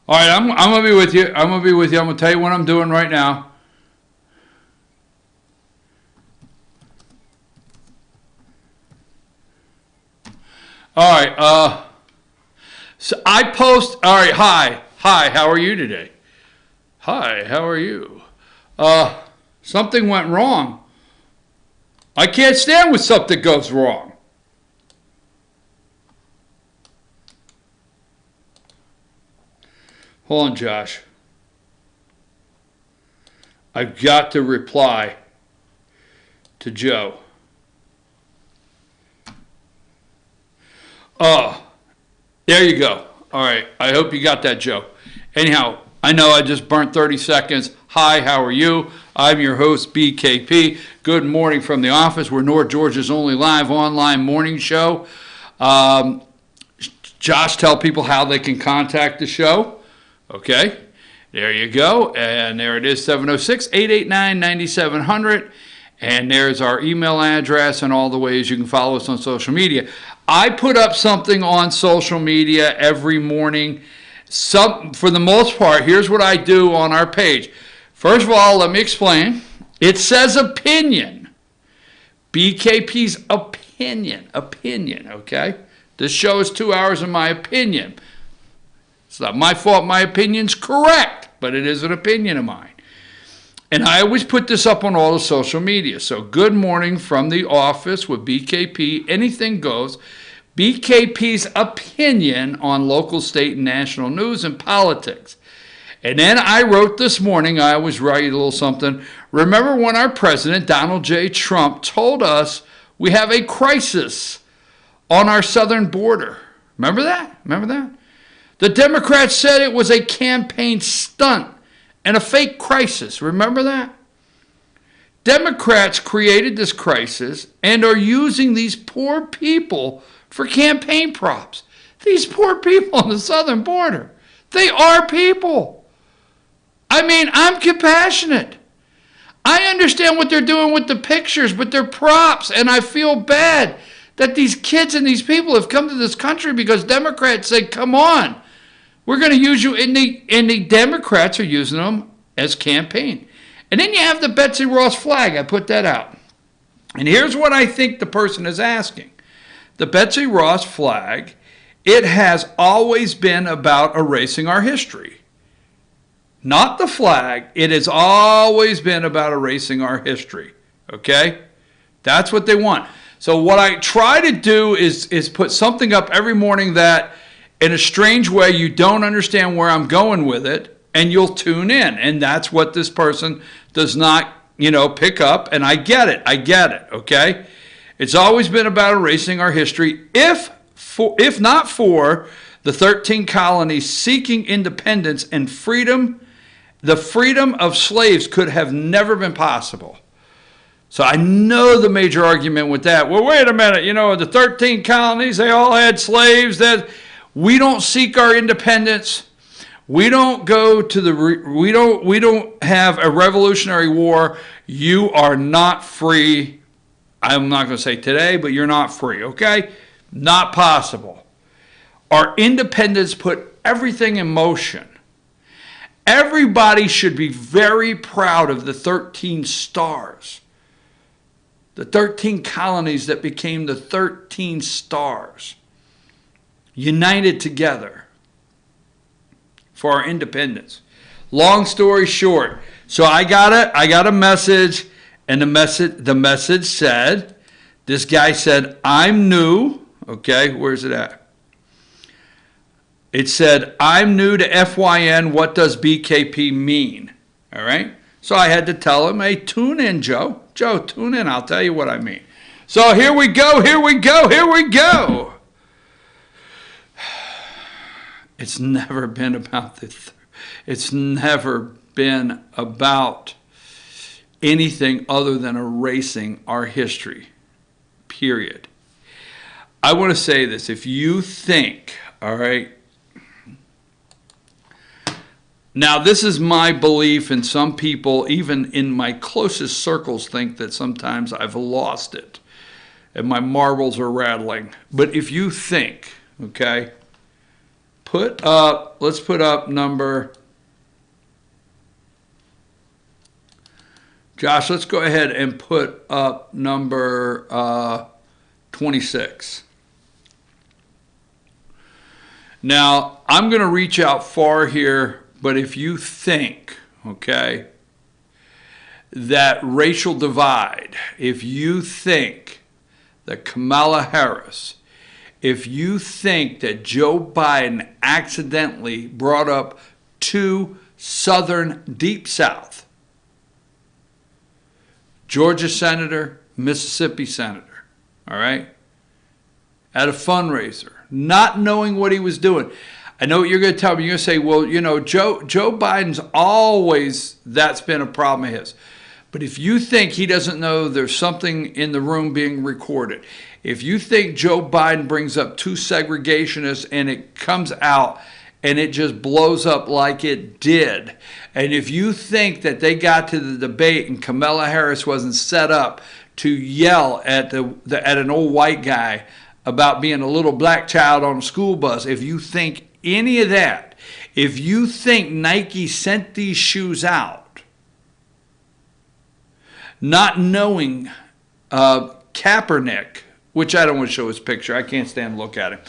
All right, I'm going to be with you. I'm going to be with you. I'm going to tell you what I'm doing right now. All right. So I post. All right. Hi. How are you today? Hi. How are you? Something went wrong. I can't stand when something goes wrong. Hold on, Josh. I've got to reply to Joe. Oh, there you go. All right. I hope you got that, Joe. Anyhow, I know I just burnt 30 seconds. Hi, how are you? I'm your host, BKP. Good morning from the office. We're North Georgia's only live online morning show. Josh, tell people how they can contact the show. Okay, there you go. And there it is, 706-889-9700. And there's our email address and all the ways you can follow us on social media. I put up something on social media every morning. For the most part, here's what I do on our page. First of all, let me explain. It says opinion. BKP's opinion, okay? This show is 2 hours of my opinion. It's not my fault my opinion's correct, but it is an opinion of mine. And I always put this up on all the social media. So good morning from the office with BKP. Anything goes. BKP's opinion on local, state, and national news and politics. And then I wrote this morning, I always write a little something. Remember when our president, Donald J. Trump, told us we have a crisis on our southern border? Remember that? The Democrats said it was a campaign stunt and a fake crisis. Remember that? Democrats created this crisis and are using these poor people for campaign props. These poor people on the southern border. They are people. I mean, I'm compassionate. I understand what they're doing with the pictures, but they're props, and I feel bad that these kids and these people have come to this country because Democrats said, come on, we're going to use you, and the Democrats are using them as campaign. And then you have the Betsy Ross flag. I put that out. And here's what I think the person is asking. The Betsy Ross flag, it has always been about erasing our history. Not the flag. It has always been about erasing our history. Okay? That's what they want. So what I try to do is put something up every morning that in a strange way you don't understand where I'm going with it, and you'll tune in. And that's what this person does not, pick up. And I get it, okay? It's always been about erasing our history. If not for the 13 colonies seeking independence and freedom, the freedom of slaves could have never been possible. So I know the major argument with that. Well, wait a minute. The 13 colonies, they all had slaves. That we don't seek our independence. We don't go to we don't have a revolutionary war. You are not free. I'm not going to say today, but you're not free, okay? Not possible. Our independence put everything in motion. Everybody should be very proud of the 13 stars. The 13 colonies that became the 13 stars. United together for our independence. Long story short, so I got a message, and the message said, this guy said, I'm new. Okay, where's it at? It said, I'm new to FYN. What does BKP mean? All right. So I had to tell him, hey, tune in, Joe. Joe, tune in. I'll tell you what I mean. So here we go. It's never been about it's never been about anything other than erasing our history, period. I want to say this. If you think, all right, now this is my belief, and some people, even in my closest circles, think that sometimes I've lost it and my marbles are rattling. But if you think, okay, let's put up number, Josh, let's go ahead and put up number 26. Now, I'm going to reach out far here, but if you think, okay, that racial divide, if you think that Kamala Harris, if you think that Joe Biden accidentally brought up two Southern Deep South, Georgia senator, Mississippi senator, all right, at a fundraiser, not knowing what he was doing. I know what you're going to tell me. You're going to say, well, you know, Joe Biden's always, that's been a problem of his. But if you think he doesn't know there's something in the room being recorded, if you think Joe Biden brings up two segregationists and it comes out and it just blows up like it did, and if you think that they got to the debate and Kamala Harris wasn't set up to yell at an old white guy about being a little black child on a school bus, if you think any of that, if you think Nike sent these shoes out, not knowing Kaepernick, which I don't want to show his picture, I can't stand to look at him.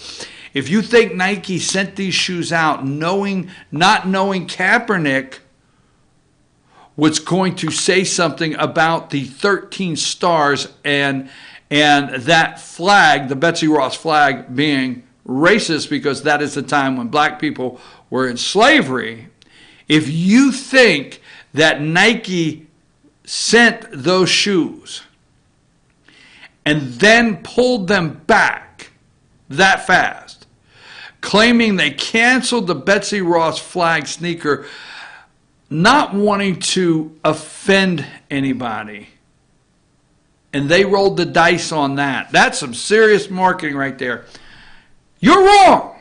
If you think Nike sent these shoes out not knowing Kaepernick was going to say something about the 13 stars and that flag, the Betsy Ross flag, being racist because that is the time when black people were in slavery, if you think that Nike sent those shoes and then pulled them back that fast, claiming they canceled the Betsy Ross flag sneaker, not wanting to offend anybody, and they rolled the dice on that. That's some serious marketing right there. You're wrong.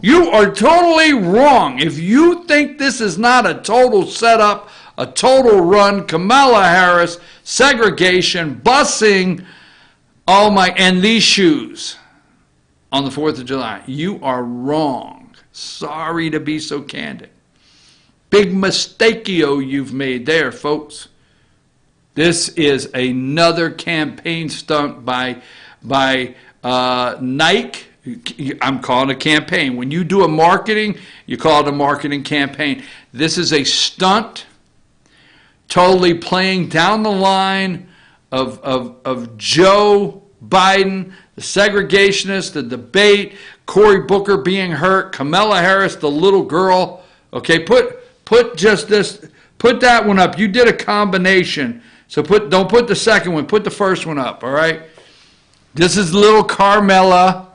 You are totally wrong. If you think this is not a total setup, a total run, Kamala Harris, segregation, busing, and these shoes on the 4th of July, you are wrong. Sorry to be so candid. Big mistakeo you've made there, folks. This is another campaign stunt by Nike. I'm calling it a campaign. When you do a marketing, you call it a marketing campaign. This is a stunt, totally playing down the line of Joe Biden, the segregationist, the debate, Cory Booker being hurt, Kamala Harris, the little girl. Okay, put that one up. You did a combination. So don't put the second one, put the first one up, all right? This is little Carmela.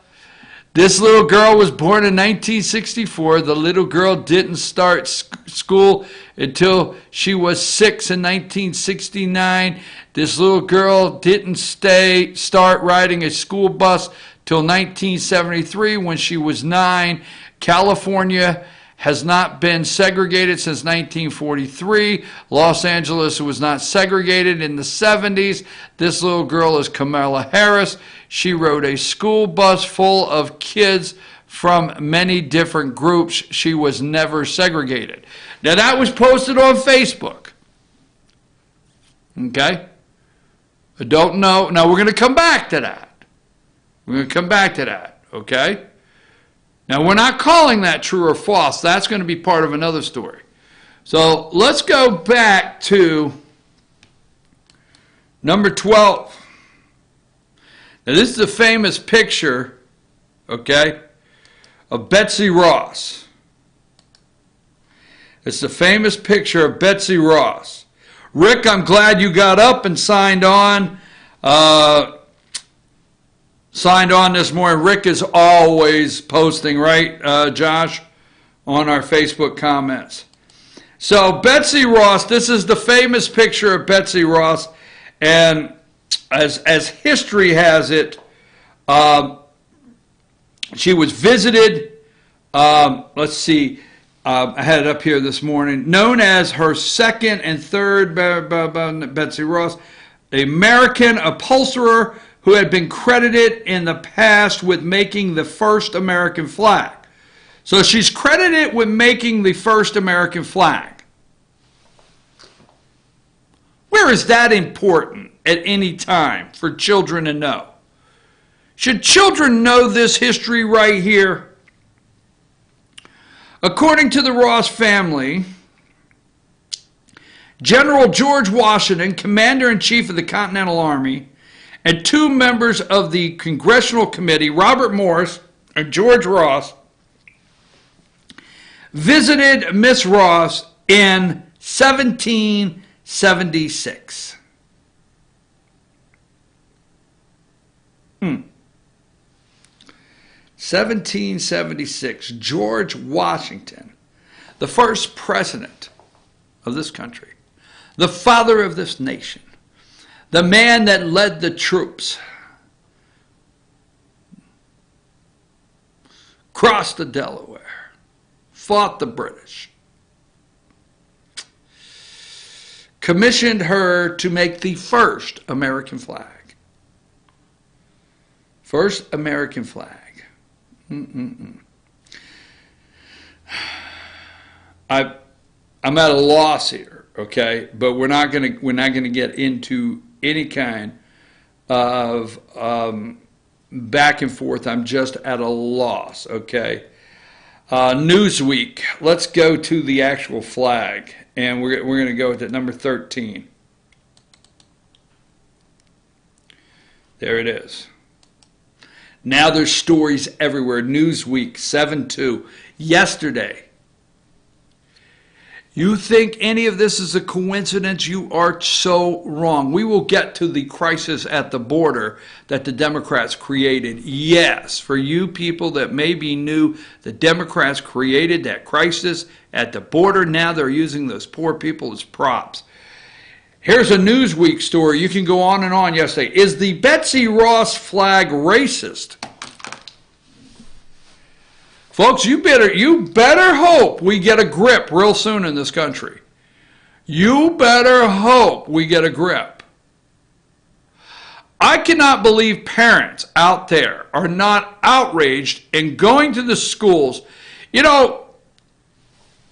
This little girl was born in 1964. The little girl didn't start school until she was 6 in 1969. This little girl didn't start riding a school bus till 1973 when she was 9. California has not been segregated since 1943. Los Angeles was not segregated in the 70s. This little girl is Kamala Harris. She rode a school bus full of kids from many different groups. She was never segregated. Now that was posted on Facebook. Okay? I don't know. Now we're going to come back to that. Okay? Now, we're not calling that true or false. That's going to be part of another story. So let's go back to number 12. Now, this is a famous picture, okay, of Betsy Ross. It's the famous picture of Betsy Ross. Rick, I'm glad you got up and signed on. This morning. Rick is always posting, right, Josh, on our Facebook comments. So Betsy Ross, this is the famous picture of Betsy Ross, and as history has it, she was visited, let's see, I had it up here this morning, known as her second and third, Betsy Ross, the American upholsterer who had been credited in the past with making the first American flag. So she's credited with making the first American flag. Where is that important at any time for children to know? Should children know this history right here? According to the Ross family, General George Washington, Commander-in-Chief of the Continental Army, and two members of the Congressional Committee, Robert Morris and George Ross, visited Miss Ross in 1776. 1776, George Washington, the first president of this country, the father of this nation, the man that led the troops, crossed the Delaware, fought the British, commissioned her to make the first American flag. First American flag. I'm at a loss here, okay? But we're not gonna get into any kind of back and forth. I'm just at a loss, okay? Newsweek. Let's go to the actual flag, and we're gonna go with it, number 13. There it is. Now there's stories everywhere. Newsweek, 7/2. Yesterday. You think any of this is a coincidence? You are so wrong. We will get to the crisis at the border that the Democrats created. Yes, for you people that maybe knew, the Democrats created that crisis at the border. Now they're using those poor people as props. Here's a Newsweek story. You can go on and on yesterday. Is the Betsy Ross flag racist? Folks, you better hope we get a grip real soon in this country. You better hope we get a grip. I cannot believe parents out there are not outraged and going to the schools. You know,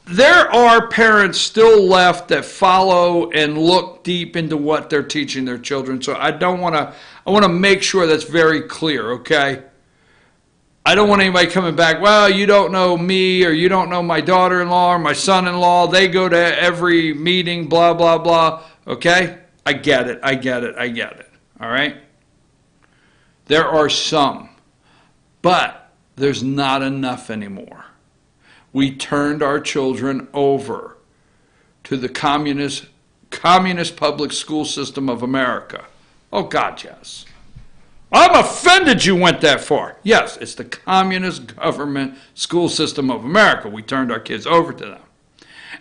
there are parents still left that follow and look deep into what they're teaching their children. So I want to make sure that's very clear, okay? I don't want anybody coming back, well, you don't know me, or you don't know my daughter-in-law or my son-in-law. They go to every meeting, blah, blah, blah. Okay? I get it. All right? There are some, but there's not enough anymore. We turned our children over to the communist public school system of America. Oh, God, yes. I'm offended you went that far. Yes, it's the communist government school system of America. We turned our kids over to them.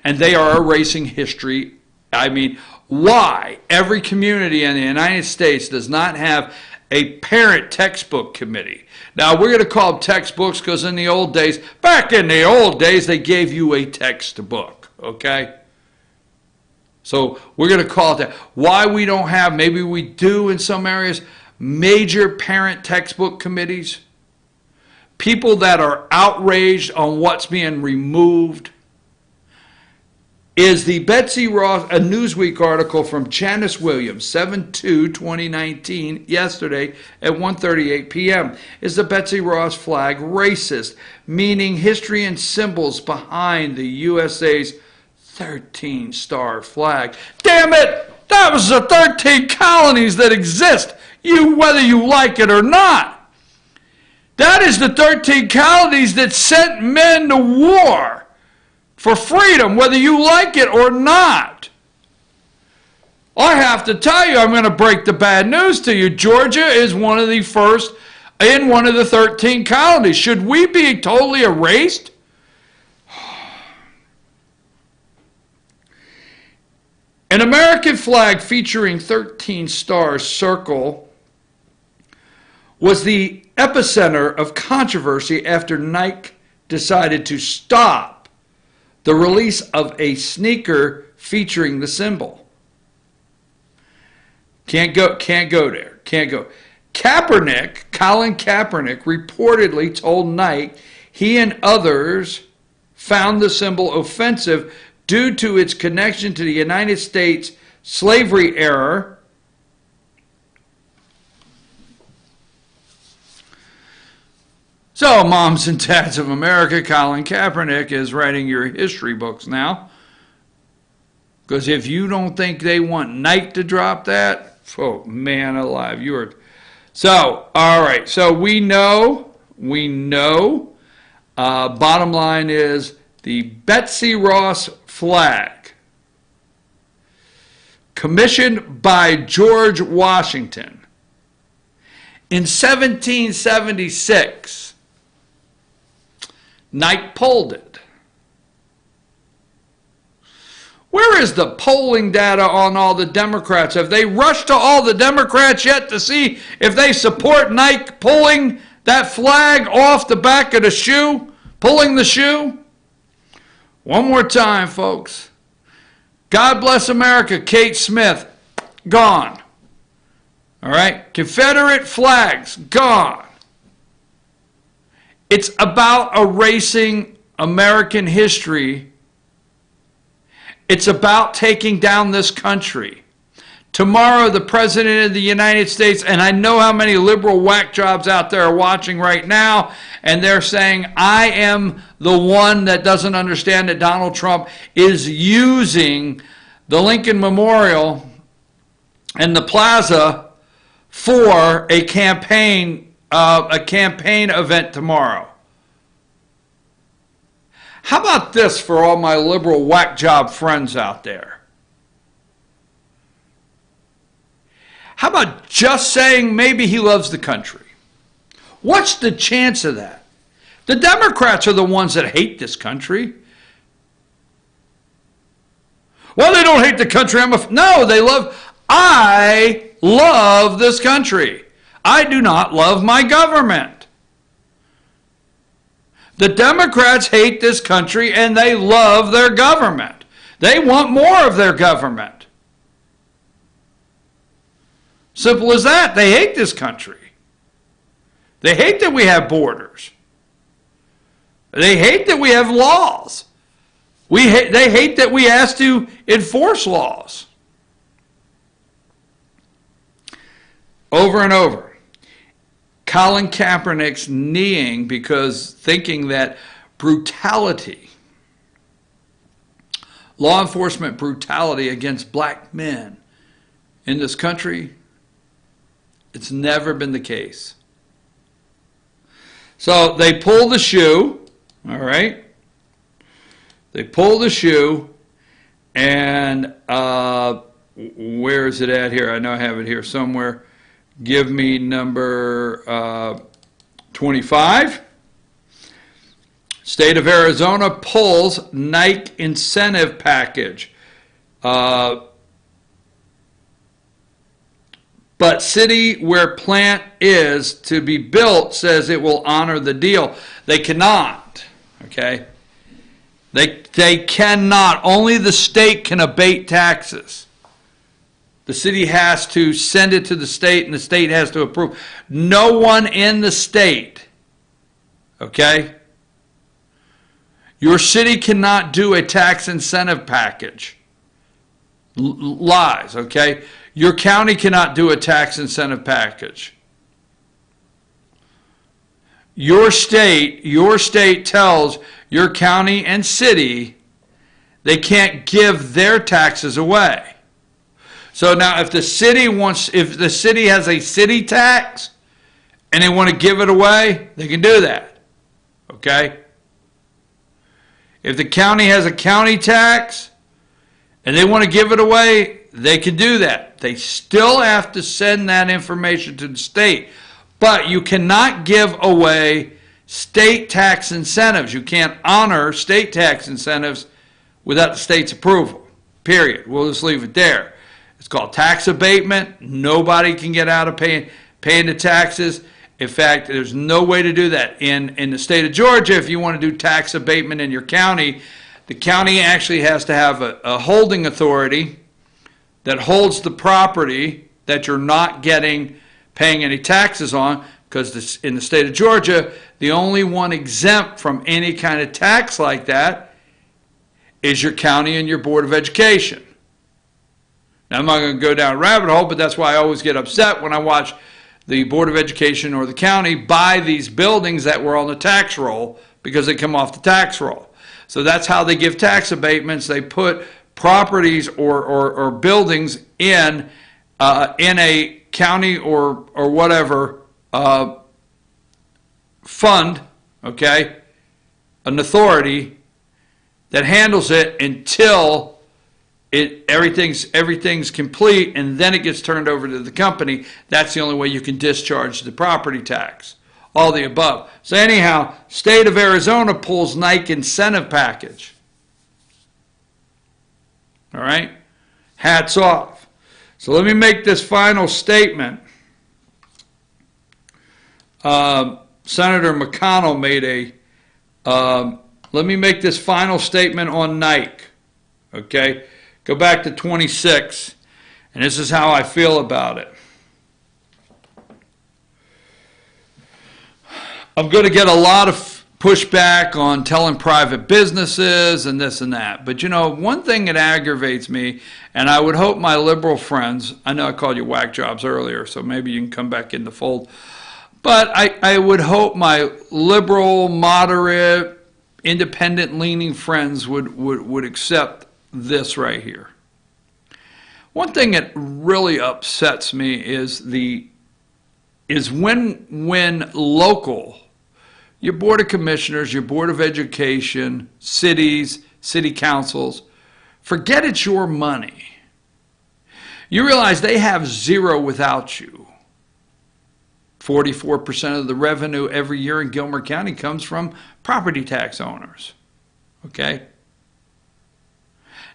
And they are erasing history. I mean, why every community in the United States does not have a parent textbook committee? Now, we're going to call them textbooks because back in the old days, they gave you a textbook, okay? So we're going to call it that. Why we don't have, maybe we do in some areas, major parent textbook committees, people that are outraged on what's being removed, is the Betsy Ross, a Newsweek article from Janice Williams, 7/2/2019, yesterday at 1:38 p.m. Is the Betsy Ross flag racist? Meaning history and symbols behind the USA's 13-star flag. Damn it! That was the 13 colonies that exist, whether you like it or not. That is the 13 colonies that sent men to war for freedom, whether you like it or not. I have to tell you, I'm going to break the bad news to you. Georgia is one of the first in one of the 13 colonies. Should we be totally erased? An American flag featuring 13 stars circle was the epicenter of controversy after Nike decided to stop the release of a sneaker featuring the symbol. Can't go there. Colin Kaepernick reportedly told Nike He and others found the symbol offensive due to its connection to the United States slavery era. So, moms and dads of America, Colin Kaepernick is writing your history books now. Because if you don't think they want Nike to drop that, oh, man alive, you are. So, all right. So we know. Bottom line is the Betsy Ross flag, commissioned by George Washington in 1776. Nike polled it. Where is the polling data on all the Democrats? Have they rushed to all the Democrats yet to see if they support Nike pulling that flag off the back of the shoe? Pulling the shoe? One more time, folks. God bless America, Kate Smith, gone. All right? Confederate flags, gone. It's about erasing American history. It's about taking down this country. Tomorrow, the President of the United States, and I know how many liberal whack jobs out there are watching right now, and they're saying, I am the one that doesn't understand that Donald Trump is using the Lincoln Memorial and the plaza for a campaign event tomorrow. How about this for all my liberal whack job friends out there? How about just saying maybe he loves the country? What's the chance of that? The Democrats are the ones that hate this country. Well, they don't hate the country. No, they love. I love this country. I do not love my government. The Democrats hate this country and they love their government. They want more of their government. Simple as that. They hate this country. They hate that we have borders. They hate that we have laws. They hate that we have to enforce laws. Over and over. Colin Kaepernick's kneeing because thinking that brutality, law enforcement brutality against black men in this country, it's never been the case. So they pull the shoe, all right? They pull the shoe, and where is it at here? I know I have it here somewhere. Give me number 25. State of Arizona pulls Nike incentive package. But city where plant is to be built says it will honor the deal. They cannot, okay? They cannot. Only the state can abate taxes. The city has to send it to the state, and the state has to approve. No one in the state, okay? Your city cannot do a tax incentive package. Lies, okay? Your county cannot do a tax incentive package. Your state tells your county and city they can't give their taxes away. So now if the city has a city tax and they want to give it away, they can do that. Okay? If the county has a county tax and they want to give it away, they can do that. They still have to send that information to the state. But you cannot give away state tax incentives. You can't honor state tax incentives without the state's approval. Period. We'll just leave it there. It's called tax abatement. Nobody can get out of paying the taxes. In fact, there's no way to do that. In the state of Georgia, if you want to do tax abatement in your county, the county actually has to have a holding authority that holds the property that you're not paying any taxes on, because in the state of Georgia, the only one exempt from any kind of tax like that is your county and your Board of Education. Now, I'm not going to go down a rabbit hole, but that's why I always get upset when I watch the Board of Education or the county buy these buildings that were on the tax roll because they come off the tax roll. So that's how they give tax abatements. They put properties or buildings in a county or whatever fund, okay, an authority that handles it until everything's complete, and then it gets turned over to the company. That's the only way you can discharge the property tax. All the above. So anyhow, state of Arizona pulls Nike incentive package. All right? Hats off. So let me make this final statement. Senator McConnell made let me make this final statement on Nike. Okay? Go back to 26, and this is how I feel about it. I'm going to get a lot of pushback on telling private businesses and this and that. But, you know, one thing that aggravates me, and I would hope my liberal friends, I know I called you whack jobs earlier, so maybe you can come back in the fold. But I would hope my liberal, moderate, independent-leaning friends would accept this right here. One thing that really upsets me is when local, your Board of Commissioners, your Board of Education, cities, city councils, forget it's your money. You realize they have zero without you. 44% of the revenue every year in Gilmer County comes from property tax owners. Okay?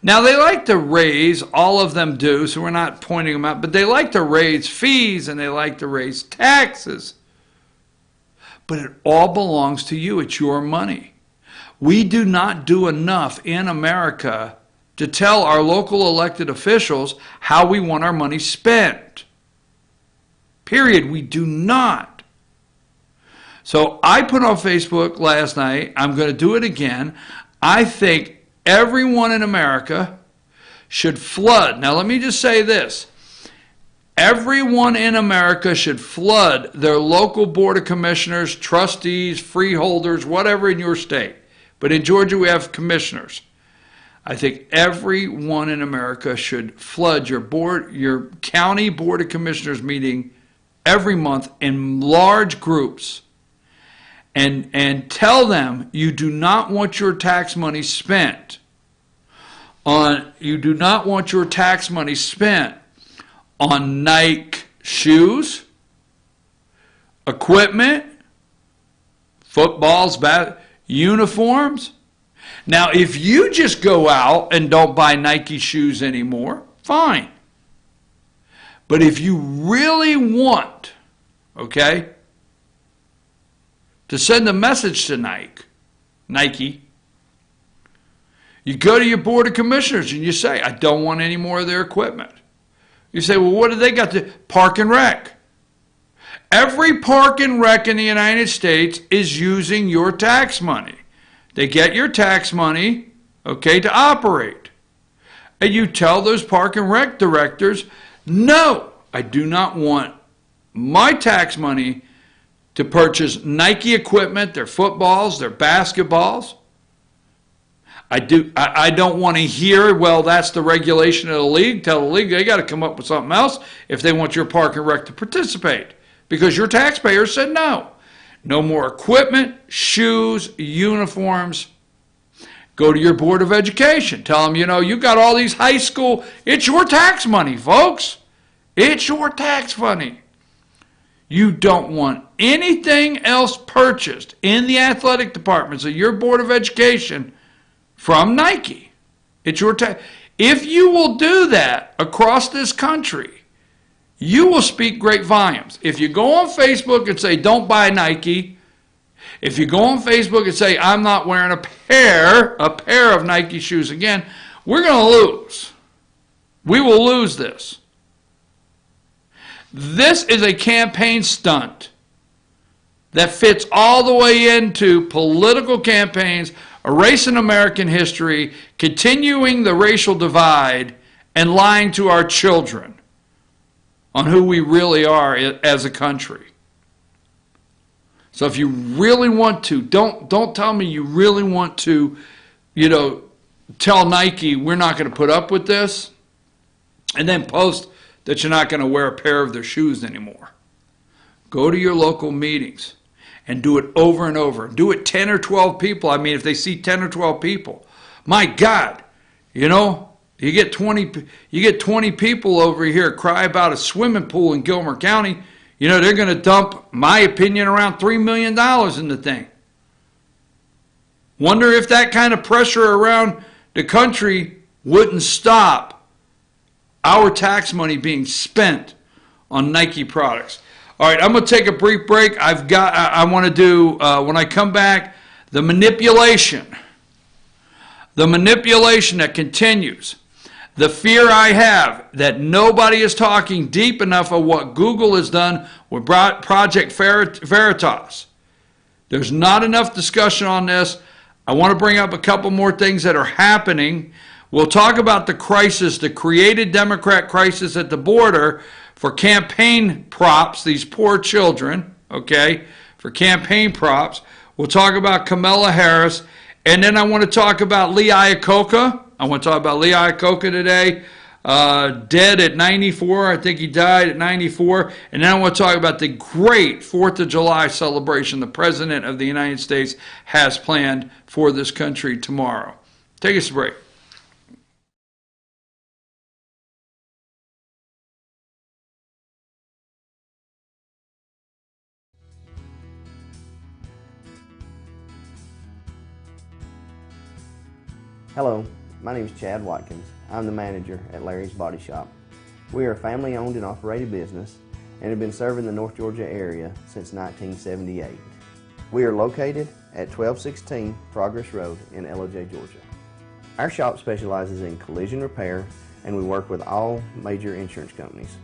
Now, they like to raise, all of them do, so we're not pointing them out, but they like to raise fees and they like to raise taxes. But it all belongs to you. It's your money. We do not do enough in America to tell our local elected officials how we want our money spent. Period. We do not. So I put on Facebook last night, I'm going to do it again. I think everyone in America should flood. Now, let me just say this. Everyone in America should flood their local Board of Commissioners, trustees, freeholders, whatever in your state. But in Georgia, we have commissioners. I think everyone in America should flood your county Board of Commissioners meeting every month in large groups and tell them you do not want your tax money spent on Nike shoes, equipment, footballs, uniforms. Now, if you just go out and don't buy Nike shoes anymore, fine. But if you really want, okay, to send a message to Nike, you go to your Board of Commissioners and you say, I don't want any more of their equipment. You say, well, what do they got to park and rec? Every park and rec in the United States is using your tax money. They get your tax money, okay, to operate. And you tell those park and rec directors, no, I do not want my tax money to purchase Nike equipment, their footballs, their basketballs. I don't want to hear, well, that's the regulation of the league. Tell the league they got to come up with something else if they want your park and rec to participate. Because your taxpayers said no. No more equipment, shoes, uniforms. Go to your Board of Education. Tell them, you got all these high school. It's your tax money, folks. It's your tax money. You don't want anything else purchased in the athletic departments of your Board of Education from Nike. It's your tax. If you will do that across this country, you will speak great volumes. If you go on Facebook and say, don't buy Nike, if you go on Facebook and say, I'm not wearing a pair of Nike shoes again, we're going to lose. We will lose this. This is a campaign stunt. that fits all the way into political campaigns, erasing American history, continuing the racial divide, and lying to our children on who we really are as a country. So if you really want to, don't tell me you really want to, tell Nike we're not going to put up with this, and then post that you're not going to wear a pair of their shoes anymore. Go to your local meetings and do it over and over. Do it 10 or 12 people. I mean, if they see 10 or 12 people, my God, you get 20 people over here cry about a swimming pool in Gilmer County. They're going to dump, my opinion, around $3 million in the thing. Wonder if that kind of pressure around the country wouldn't stop our tax money being spent on Nike products. All right, I'm going to take a brief break. I want to do, when I come back, the manipulation that continues. The fear I have that nobody is talking deep enough of what Google has done with Project Veritas. There's not enough discussion on this. I want to bring up a couple more things that are happening. We'll talk about the crisis, the created Democrat crisis at the border for campaign props, these poor children, okay, for campaign props. We'll talk about Kamala Harris. And then I want to talk about Lee Iacocca. I want to talk about Lee Iacocca today, dead at 94. I think he died at 94. And then I want to talk about the great 4th of July celebration the President of the United States has planned for this country tomorrow. Take us a break. Hello, my name is Chad Watkins. I'm the manager at Larry's Body Shop. We are a family-owned and operated business and have been serving the North Georgia area since 1978. We are located at 1216 Progress Road in LOJ, Georgia. Our shop specializes in collision repair and we work with all major insurance companies.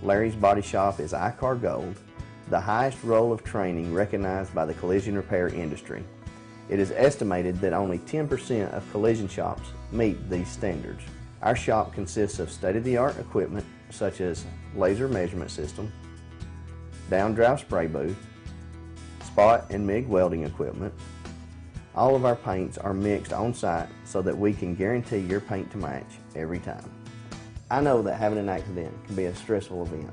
Larry's Body Shop is ICAR Gold, the highest role of training recognized by the collision repair industry. It is estimated that only 10% of collision shops meet these standards. Our shop consists of state-of-the-art equipment such as laser measurement system, down-drive spray booth, spot and MIG welding equipment. All of our paints are mixed on-site so that we can guarantee your paint to match every time. I know that having an accident can be a stressful event.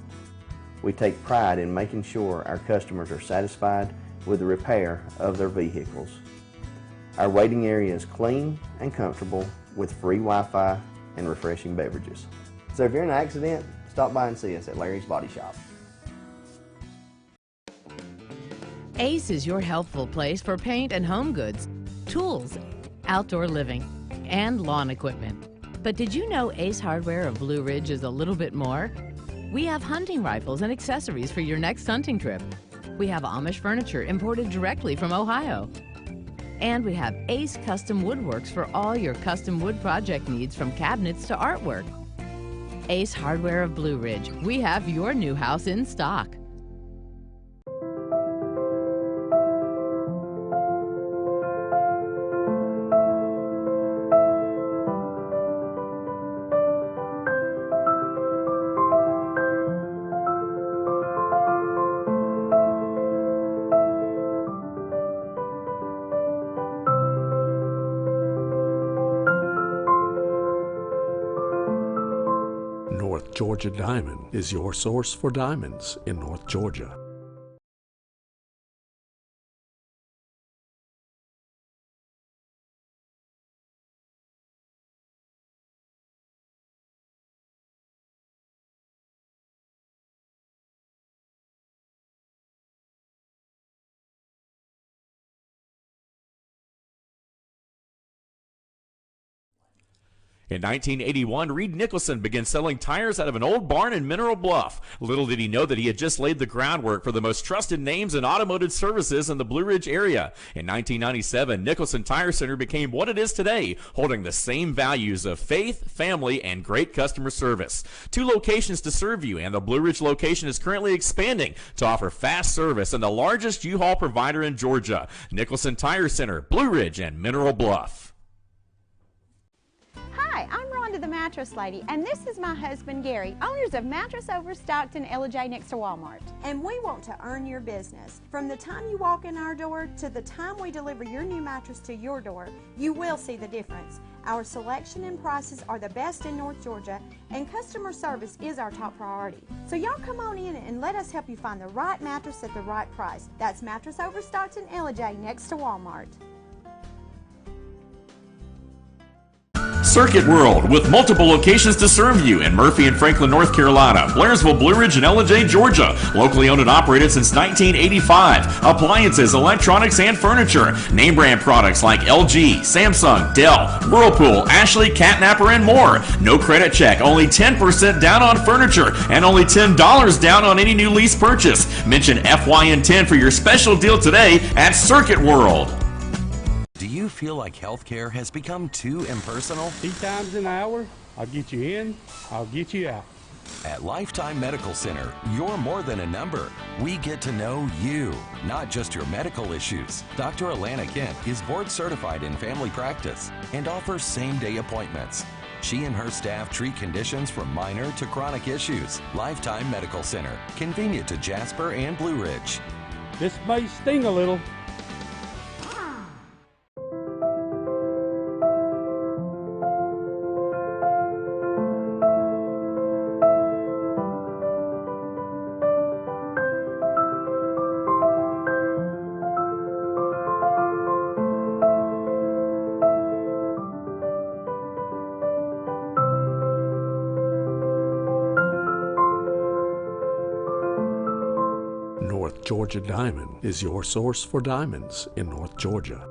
We take pride in making sure our customers are satisfied with the repair of their vehicles. Our waiting area is clean and comfortable with free Wi-Fi and refreshing beverages. So if you're in an accident, stop by and see us at Larry's Body Shop. Ace is your helpful place for paint and home goods, tools, outdoor living, and lawn equipment. But did you know Ace Hardware of Blue Ridge is a little bit more? We have hunting rifles and accessories for your next hunting trip. We have Amish furniture imported directly from Ohio. And we have Ace Custom Woodworks for all your custom wood project needs from cabinets to artwork. Ace Hardware of Blue Ridge, we have your new house in stock. North Georgia Diamond is your source for diamonds in North Georgia. In 1981, Reed Nicholson began selling tires out of an old barn in Mineral Bluff. Little did he know that he had just laid the groundwork for the most trusted names in automotive services in the Blue Ridge area. In 1997, Nicholson Tire Center became what it is today, holding the same values of faith, family, and great customer service. 2 locations to serve you, and the Blue Ridge location is currently expanding to offer fast service and the largest U-Haul provider in Georgia. Nicholson Tire Center, Blue Ridge, and Mineral Bluff. Hi, I'm Rhonda the Mattress Lady, and this is my husband Gary, owners of Mattress Overstocked in Ella next to Walmart. And we want to earn your business. From the time you walk in our door to the time we deliver your new mattress to your door, you will see the difference. Our selection and prices are the best in North Georgia, and customer service is our top priority. So y'all come on in and let us help you find the right mattress at the right price. That's Mattress Overstocked in Ella next to Walmart. Circuit World, with multiple locations to serve you in Murphy and Franklin, North Carolina, Blairsville, Blue Ridge, and Ella, Georgia. Locally owned and operated since 1985. Appliances, electronics, and furniture. Name brand products like LG, Samsung, Dell, Whirlpool, Ashley, Catnapper, and more. No credit check, only 10% down on furniture, and only $10 down on any new lease purchase. Mention FYN10 for your special deal today at Circuit World. Do you feel like healthcare has become too impersonal? 3 times an hour, I'll get you in, I'll get you out. At Lifetime Medical Center, you're more than a number. We get to know you, not just your medical issues. Dr. Alana Kent is board certified in family practice and offers same-day appointments. She and her staff treat conditions from minor to chronic issues. Lifetime Medical Center, convenient to Jasper and Blue Ridge. This may sting a little. North Georgia Diamond is your source for diamonds in North Georgia.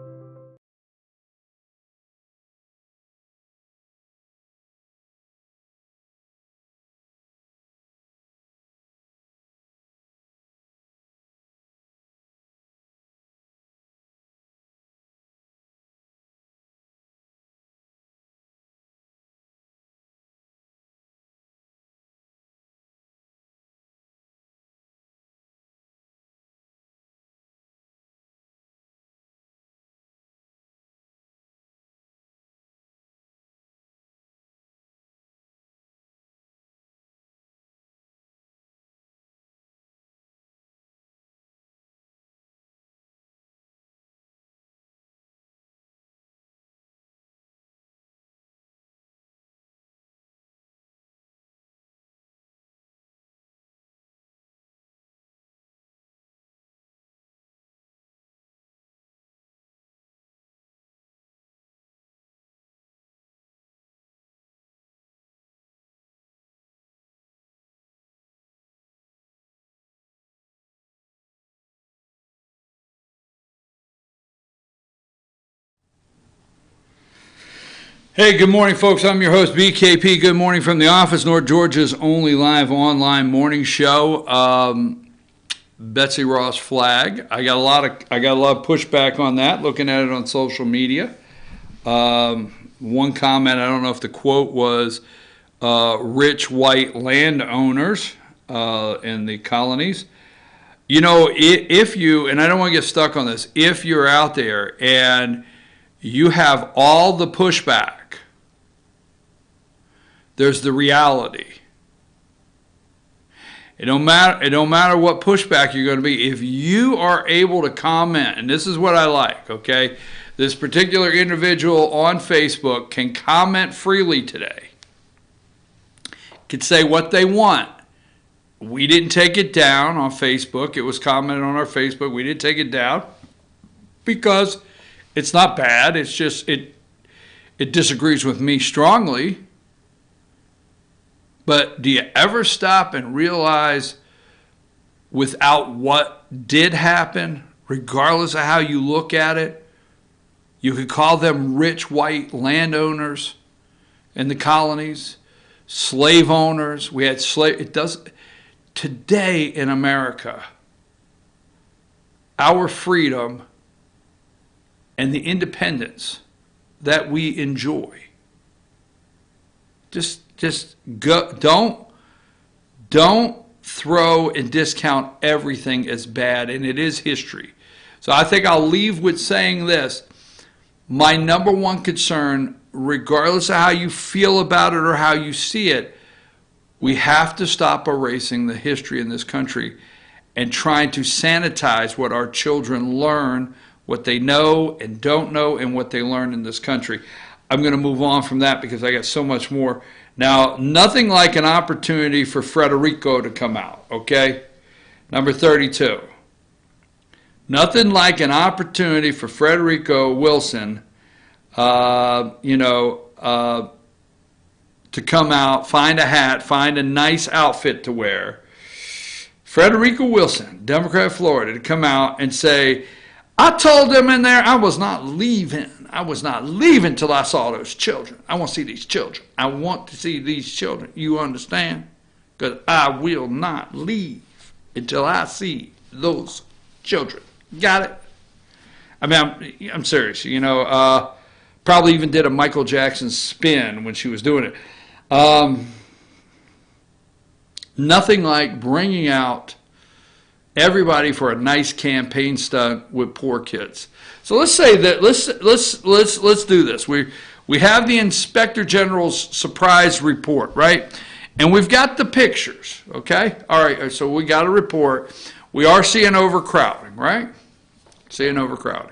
Hey, good morning, folks. I'm your host, BKP. Good morning from the office, North Georgia's only live online morning show. Betsy Ross flag. I got a lot of pushback on that. Looking at it on social media. One comment, I don't know if the quote was rich white landowners in the colonies. You know, if you, and I don't want to get stuck on this, if you're out there and you have all the pushback, there's the reality. It don't matter what pushback you're going to be. If you are able to comment, and this is what I like, okay? This particular individual on Facebook can comment freely today. Can say what they want. We didn't take it down on Facebook. It was commented on our Facebook. We didn't take it down because it's not bad. It's just it disagrees with me strongly. But do you ever stop and realize without what did happen, regardless of how you look at it, you could call them rich white landowners. in the colonies, slave owners. We had today in America, our freedom and the independence that we enjoy. Just go. Don't throw and discount everything as bad, and it is history. So I think I'll leave with saying this. My number one concern, regardless of how you feel about it or how you see it, we have to stop erasing the history in this country and trying to sanitize what our children learn, what they know and don't know, and what they learn in this country. I'm going to move on from that because I got so much more. Now, nothing like an opportunity for Federico to come out, okay? Number 32. Nothing like an opportunity for Federico Wilson, to come out, find a hat, find a nice outfit to wear. Federico Wilson, Democrat of Florida, to come out and say, I told them in there I was not leaving. I was not leaving till I saw those children. I want to see these children. I want to see these children. You understand? Because I will not leave until I see those children. Got it? I mean, I'm serious. Probably even did a Michael Jackson spin when she was doing it. Nothing like bringing out everybody for a nice campaign stunt with poor kids. So let's say that let's do this. We have the Inspector General's surprise report, right? And we've got the pictures, okay? All right, so we got a report. We are seeing overcrowding, right? Seeing overcrowding.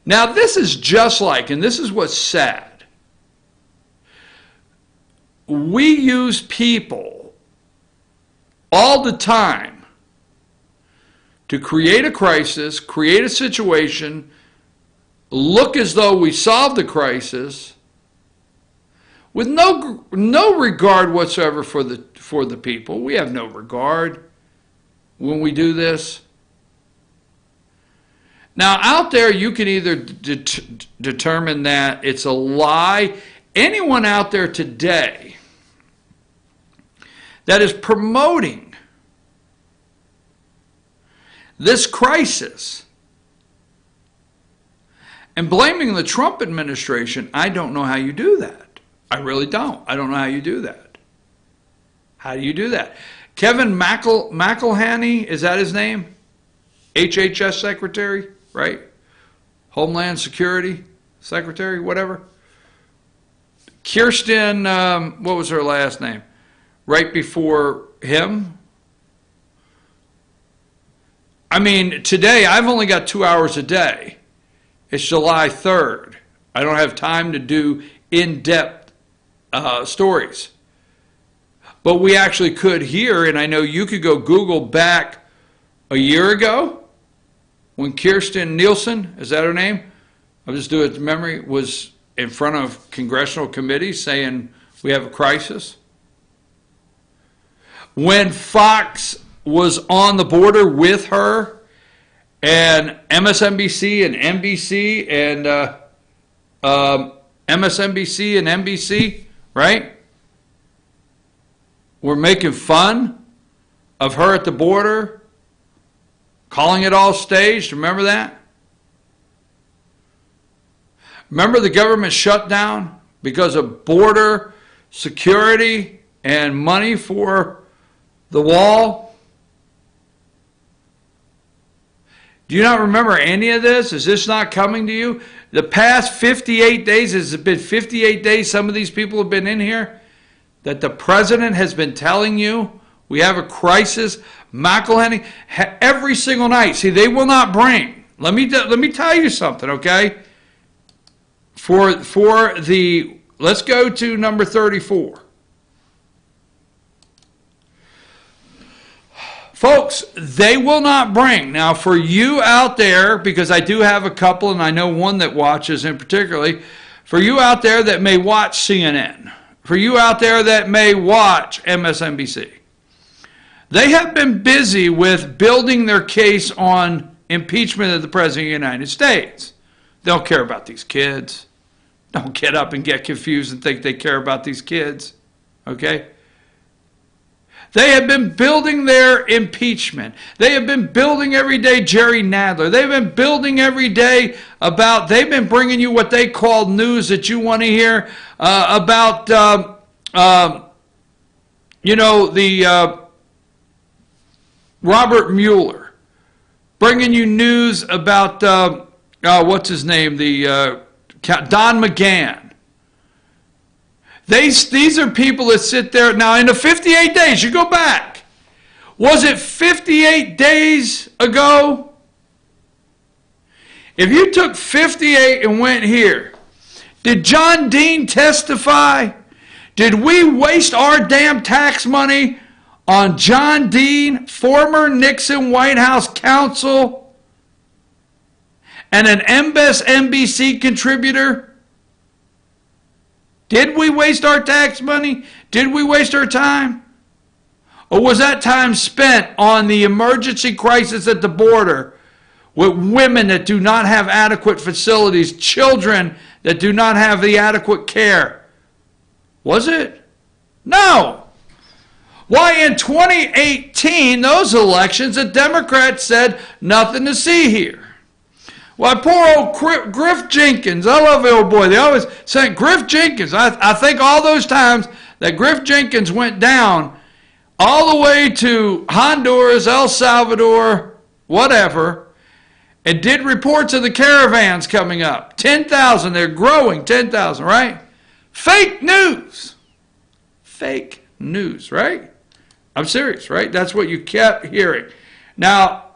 Now this is just like, and this is what's sad, we use people all the time to create a crisis, create a situation, look as though we solved the crisis, with no regard whatsoever for the people. We have no regard when we do this. Now, out there, you can either determine that it's a lie. Anyone out there today that is promoting this crisis and blaming the Trump administration, I don't know how you do that. I really don't. I don't know how you do that. How do you do that? Kevin McElhaney, is that his name? HHS Secretary, right? Homeland Security Secretary, whatever. Kirsten, what was her last name? Right before him? I mean, today, I've only got 2 hours a day. It's July 3rd. I don't have time to do in-depth stories. But we actually could here, and I know you could go Google back a year ago when Kirsten Nielsen, is that her name? I'll just do it to memory, was in front of congressional committees saying we have a crisis. When Fox was on the border with her, and MSNBC and NBC and MSNBC and NBC, right? We're making fun of her at the border, calling it all staged. Remember that? Remember the government shutdown because of border security and money for the wall? Do you not remember any of this? Is this not coming to you? The past 58 days, has it been 58 days some of these people have been in here, that the president has been telling you we have a crisis? McElhaney, every single night. See, they will not bring. Let me tell you something, okay? Let's go to number 34. Folks, they will not bring. Now, for you out there, because I do have a couple, and I know one that watches in particularly, for you out there that may watch CNN, for you out there that may watch MSNBC, they have been busy with building their case on impeachment of the President of the United States. They don't care about these kids. Don't get up and get confused and think they care about these kids. Okay? They have been building their impeachment. They have been building every day Jerry Nadler. They've been building every day about, they've been bringing you what they call news that you want to hear about, Robert Mueller. Bringing you news about, what's his name, Don McGahn. These are people that sit there. Now, in the 58 days, you go back. Was it 58 days ago? If you took 58 and went here, did John Dean testify? Did we waste our damn tax money on John Dean, former Nixon White House counsel, and an MSNBC contributor? Did we waste our tax money? Did we waste our time? Or was that time spent on the emergency crisis at the border with women that do not have adequate facilities, children that do not have the adequate care? Was it? No. Why, in 2018, those elections, the Democrats said nothing to see here. Why, poor old Griff Jenkins. I love the old boy. They always say Griff Jenkins. I think all those times that Griff Jenkins went down all the way to Honduras, El Salvador, whatever, and did reports of the caravans coming up. 10,000. They're growing, 10,000, right? Fake news. Fake news, right? I'm serious, right? That's what you kept hearing. Now,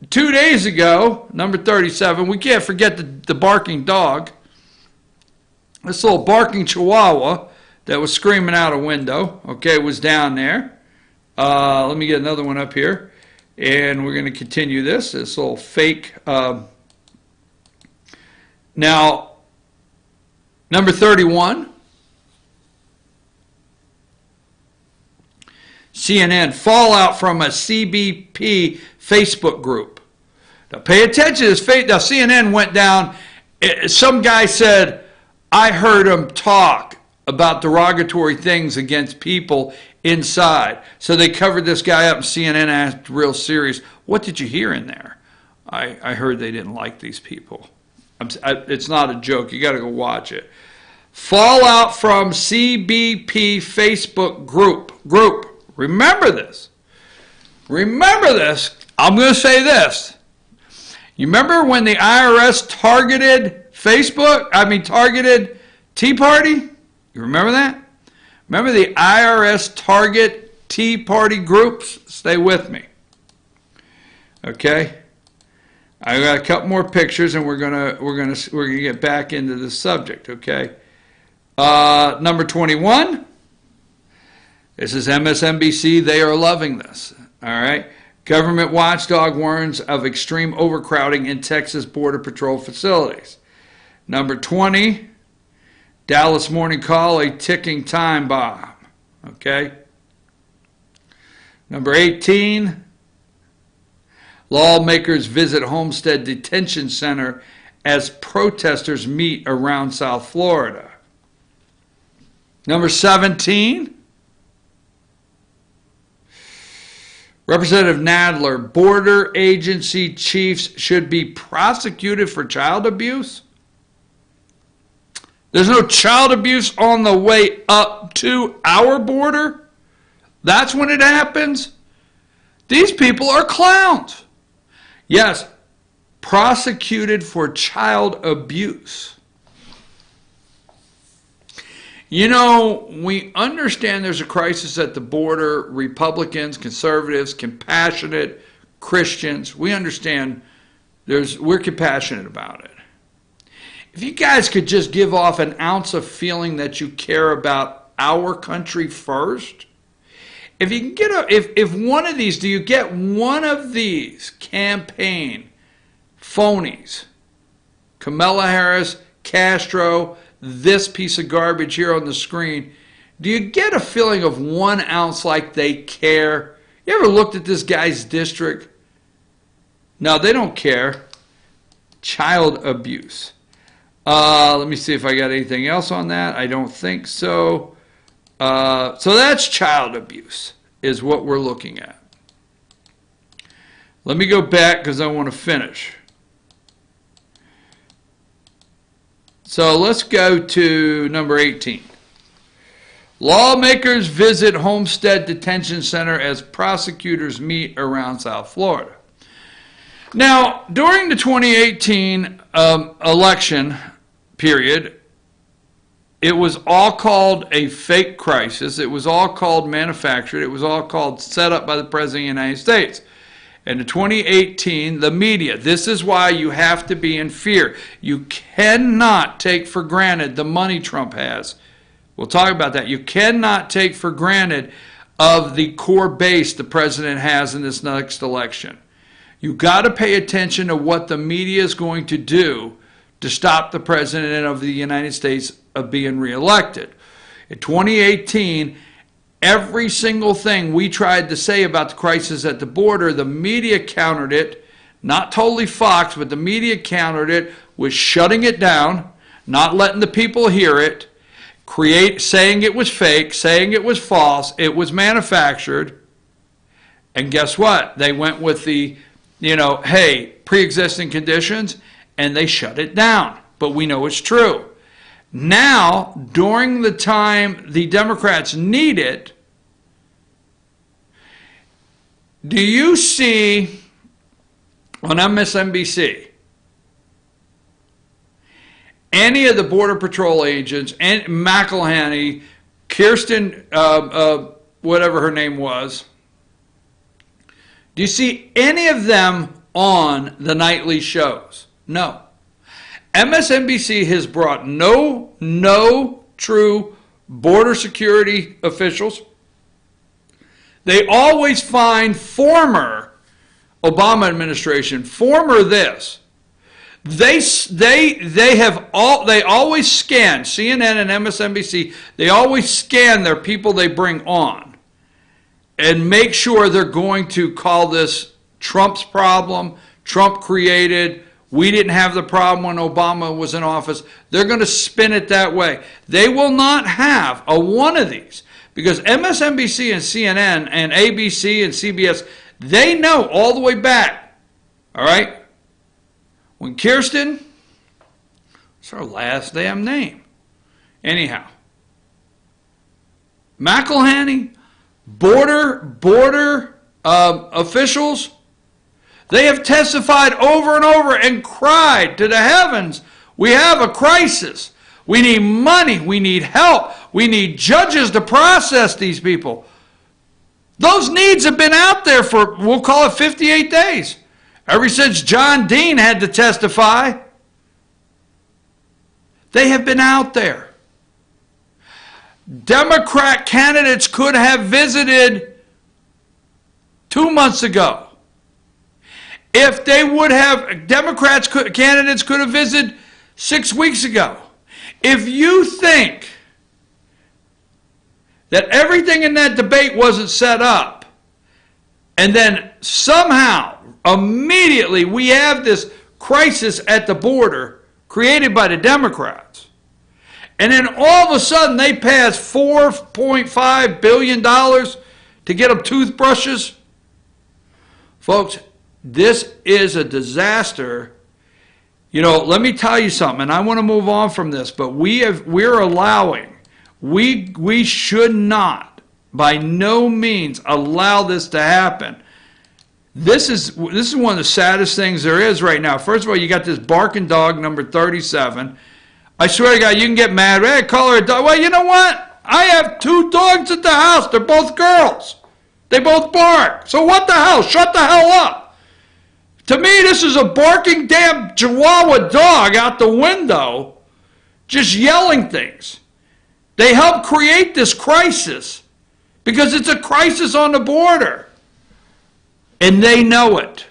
2 days ago, number 37, we can't forget the barking dog. This little barking chihuahua that was screaming out a window, okay, was down there. Let me get another one up here. And we're going to continue this little fake. Now, number 31. CNN, fallout from a CBP Facebook group. Now pay attention to this. Now CNN went down. Some guy said, I heard him talk about derogatory things against people inside. So they covered this guy up and CNN asked real serious, what did you hear in there? I heard they didn't like these people. It's not a joke. You got to go watch it. Fallout from CBP Facebook group. Remember this. Remember this. I'm going to say this. You remember when the IRS targeted targeted Tea Party? You remember that? Remember the IRS target Tea Party groups? Stay with me. Okay? I got a couple more pictures and we're gonna get back into the subject, okay? Number 21. This is MSNBC. They are loving this. All right. Government watchdog warns of extreme overcrowding in Texas Border Patrol facilities. Number 20. Dallas Morning Call, a ticking time bomb. Okay. Number 18. Lawmakers visit Homestead Detention Center as protesters meet around South Florida. Number 17. Representative Nadler, border agency chiefs should be prosecuted for child abuse. There's no child abuse on the way up to our border. That's when it happens. These people are clowns. Yes, prosecuted for child abuse. You know, we understand there's a crisis at the border. Republicans, conservatives, compassionate Christians, we understand we're compassionate about it. If you guys could just give off an ounce of feeling that you care about our country first, if you can get if one of these, do you get one of these campaign phonies, Kamala Harris, Castro, this piece of garbage here on the screen, do you get a feeling of 1 ounce like they care? You ever looked at this guy's district? No, they don't care. Child abuse. Let me see if I got anything else on that. I don't think so. So that's child abuse is what we're looking at. Let me go back because I want to finish. So let's go to number 18. Lawmakers visit Homestead Detention Center as prosecutors meet around South Florida. Now, during the 2018 election period, it was all called a fake crisis. It was all called manufactured. It was all called set up by the President of the United States. And in 2018, the media, this is why you have to be in fear. You cannot take for granted the money Trump has. We'll talk about that. You cannot take for granted of the core base the president has in this next election. You got to pay attention to what the media is going to do to stop the president of the United States of being reelected. In 2018, every single thing we tried to say about the crisis at the border, the media countered it. Not totally Fox, but the media countered it with shutting it down, not letting the people hear it, saying it was fake, saying it was false, it was manufactured. And guess what? They went with the, hey, pre-existing conditions, and they shut it down. But we know it's true. Now, during the time the Democrats need it, do you see on MSNBC any of the Border Patrol agents, and McElhaney, Kirsten, whatever her name was, do you see any of them on the nightly shows? No. MSNBC has brought no true border security officials. They always find former Obama administration, former this. They always scan, CNN and MSNBC, they always scan their people they bring on and make sure they're going to call this Trump's problem, Trump created, we didn't have the problem when Obama was in office. They're going to spin it that way. They will not have a one of these because MSNBC and CNN and ABC and CBS, they know all the way back, all right? When Kirsten, it's her last damn name. Anyhow, McElhaney, border officials, they have testified over and over and cried to the heavens, we have a crisis. We need money. We need help. We need judges to process these people. Those needs have been out there for, we'll call it 58 days. Ever since John Dean had to testify, they have been out there. Democrat candidates could have visited 2 months ago. If they would have, candidates could have visited 6 weeks ago. If you think that everything in that debate wasn't set up, and then somehow, immediately, we have this crisis at the border created by the Democrats, and then all of a sudden they pass $4.5 billion to get them toothbrushes. Folks, this is a disaster. Let me tell you something, and I want to move on from this, but we're allowing, we should not, by no means, allow this to happen. This is one of the saddest things there is right now. First of all, you got this barking dog, number 37. I swear to God, you can get mad. Hey, call her a dog. Well, you know what? I have 2 dogs at the house. They're both girls. They both bark. So what the hell? Shut the hell up. To me, this is a barking damn Chihuahua dog out the window just yelling things. They help create this crisis because it's a crisis on the border. And they know it.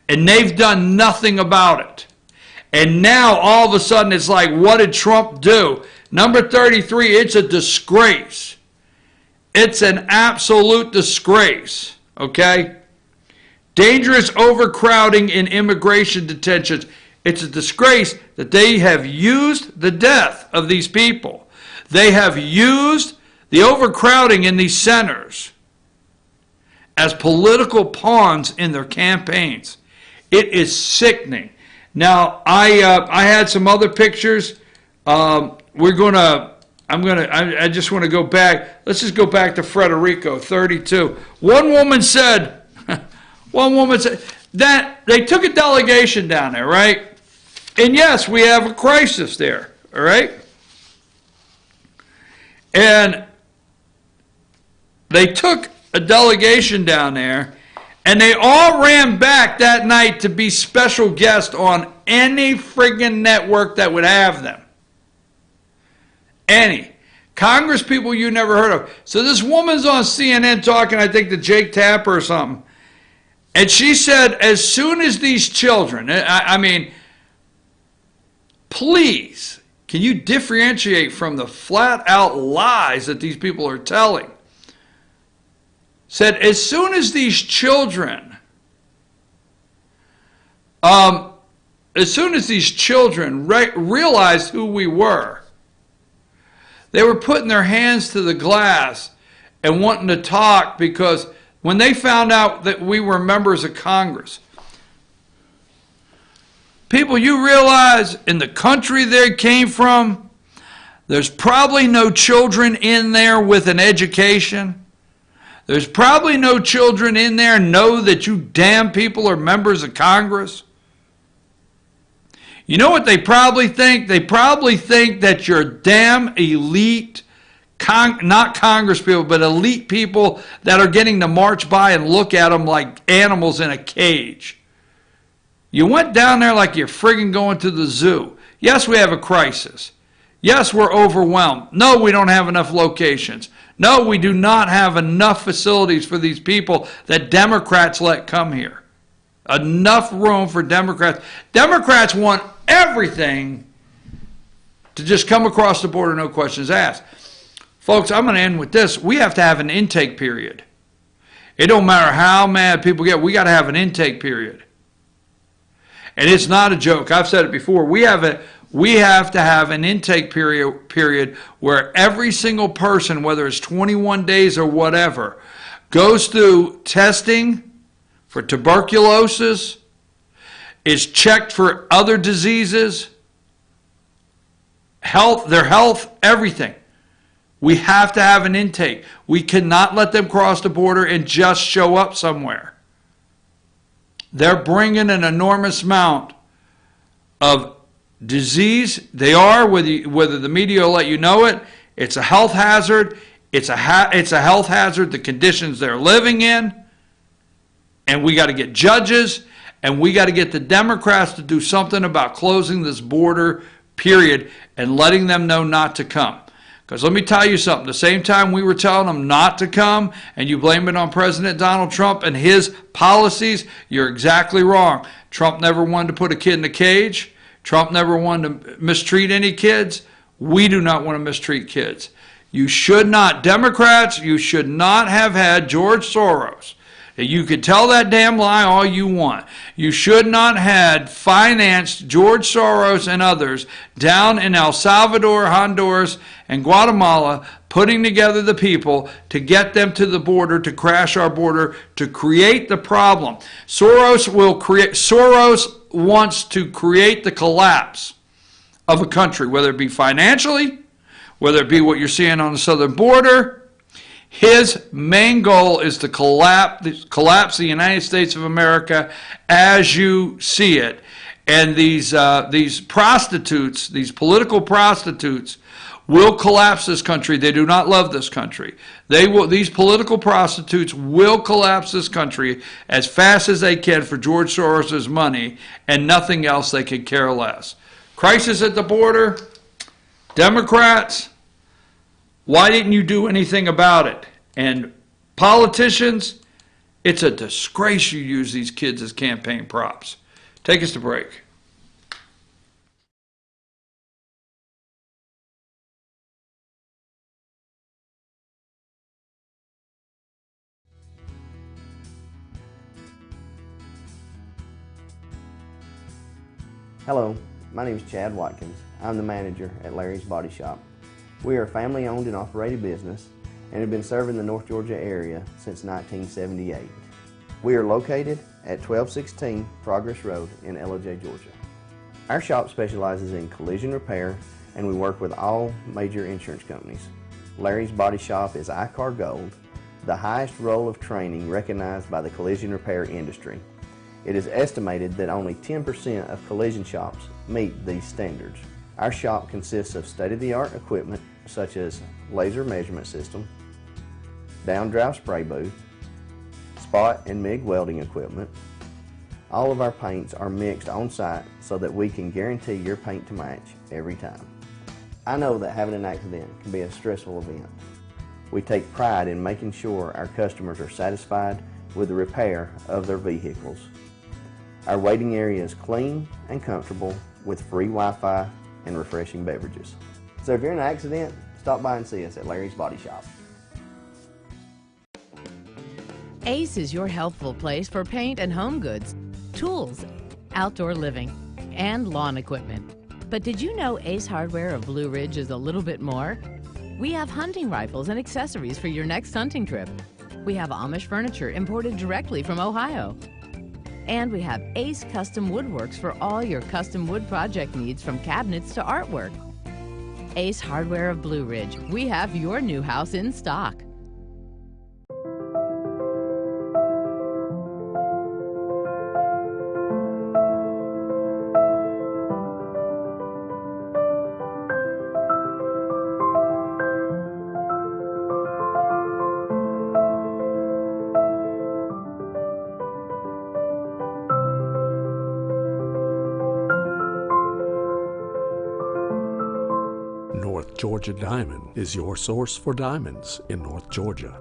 And they've done nothing about it. And now all of a sudden it's like, what did Trump do? Number 33, it's a disgrace. It's an absolute disgrace. Okay? Dangerous overcrowding in immigration detentions. It's a disgrace that they have used the death of these people. They have used the overcrowding in these centers as political pawns in their campaigns. It is sickening. Now, I had some other pictures. I just want to go back. Let's just go back to Frederico, 32. One woman said that they took a delegation down there, right? And yes, we have a crisis there, all right? And they took a delegation down there, and they all ran back that night to be special guests on any friggin' network that would have them. Any. Congress people you never heard of. So this woman's on CNN talking, I think, to Jake Tapper or something. And she said, as soon as these children, I mean, please, can you differentiate from the flat-out lies that these people are telling? Said, as soon as these children realized who we were, they were putting their hands to the glass and wanting to talk, because when they found out that we were members of Congress, people, you realize in the country they came from, there's probably no children in there with an education. There's probably no children in there know that you damn people are members of Congress. You know what they probably think? They probably think that you're damn elite, not Congress people, but elite people that are getting to march by and look at them like animals in a cage. You went down there like you're friggin' going to the zoo. Yes, we have a crisis. Yes, we're overwhelmed. No, we don't have enough locations. No, we do not have enough facilities for these people that Democrats let come here. Enough room for Democrats. Democrats want everything to just come across the border, no questions asked. Folks, I'm going to end with this. We have to have an intake period. It don't matter how mad people get. We got to have an intake period. And it's not a joke. I've said it before. We have to have an intake period where every single person, whether it's 21 days or whatever, goes through testing for tuberculosis, is checked for other diseases, their health, everything. We have to have an intake. We cannot let them cross the border and just show up somewhere. They're bringing an enormous amount of disease. They are, whether the media will let you know it. It's a health hazard. It's a health hazard, the conditions they're living in. And we got to get judges, and we got to get the Democrats to do something about closing this border, period, and letting them know not to come. Because let me tell you something, the same time we were telling them not to come, and you blame it on President Donald Trump and his policies, you're exactly wrong. Trump never wanted to put a kid in a cage. Trump never wanted to mistreat any kids. We do not want to mistreat kids. You should not, Democrats, you should not have had George Soros. You could tell that damn lie all you want. You should not have financed George Soros and others down in El Salvador, Honduras, and Guatemala, putting together the people to get them to the border, to crash our border, to create the problem. Soros wants to create the collapse of a country, whether it be financially, whether it be what you're seeing on the southern border. His main goal is to collapse the United States of America as you see it. And these prostitutes, these political prostitutes, will collapse this country. They do not love this country. These political prostitutes will collapse this country as fast as they can for George Soros' money, and nothing else. They could care less. Crisis at the border. Democrats, why didn't you do anything about it? And politicians, it's a disgrace you use these kids as campaign props. Take us to break. Hello, my name is Chad Watkins. I'm the manager at Larry's Body Shop. We are a family-owned and operated business and have been serving the North Georgia area since 1978. We are located at 1216 Progress Road in Ellijay, Georgia. Our shop specializes in collision repair and we work with all major insurance companies. Larry's Body Shop is ICAR Gold, the highest role of training recognized by the collision repair industry. It is estimated that only 10% of collision shops meet these standards. Our shop consists of state-of-the-art equipment such as laser measurement system, down-drive spray booth, spot and MIG welding equipment. All of our paints are mixed on site so that we can guarantee your paint to match every time. I know that having an accident can be a stressful event. We take pride in making sure our customers are satisfied with the repair of their vehicles. Our waiting area is clean and comfortable with free Wi-Fi and refreshing beverages. So if you're in an accident, stop by and see us at Larry's Body Shop. Ace is your healthful place for paint and home goods, tools, outdoor living, and lawn equipment. But did you know Ace Hardware of Blue Ridge is a little bit more? We have hunting rifles and accessories for your next hunting trip. We have Amish furniture imported directly from Ohio. And we have Ace Custom Woodworks for all your custom wood project needs, from cabinets to artwork. Ace Hardware of Blue Ridge, we have your new house in stock. North Georgia Diamond is your source for diamonds in North Georgia.